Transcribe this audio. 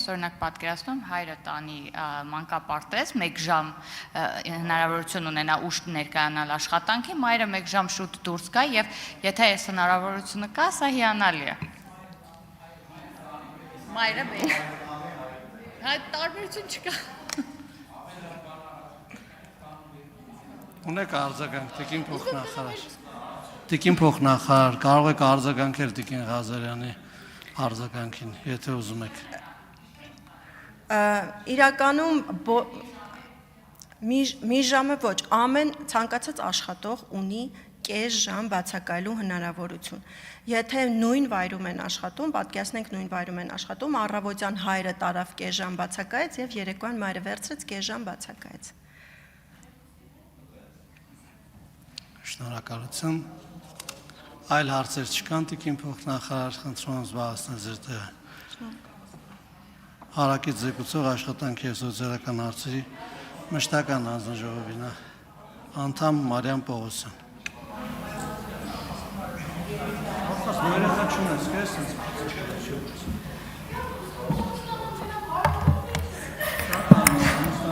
ես օրինակ պատկերացնում հայրը տանի մանկապարտեզ, 1 ժամ հնարավորություն ունենա ուշ ներկայանալ աշխատանքի, մայրը 1 ժամ շուտ դուրս գա եւ եթե այս հնարավորությունը կա, սա հիանալի է։ Մայրը մեկ։ Հա տարբերություն չկա։ Ունեք արձագանք, Տիկին փոխնախարար։ Տիկին փոխնախարար, կարող եք արձագանքել Տիկին Ղազարյանի արձագանքին, եթե ուզում եք։ Իրականում մի ժամը ոչ, ամեն ցանկացած աշխատող ունի կես ժամ բացակայելու հնարավորություն։ Եթե նույն վայրում են աշխատում, պատկերացնենք նույն վայրում են աշխատում, առավոտյան հայրը տարավ կես ժամ բացակայեց եւ երեկոյան մայրը վերցրեց կես ժամ բացակայեց։ Շնորհակալություն։ Այլ հարցեր չկան, Տիկին փոխնախարար, խնդրում եմ զբաղեցնել ձեր տեղը։ Հարակից զեկուցող աշխատանքի եւ սոցիալական հարցերի մշտական հանձնաժողովին անդամ Մարիամ Պողոսյան։ Ասած երեխա չունես, քեզ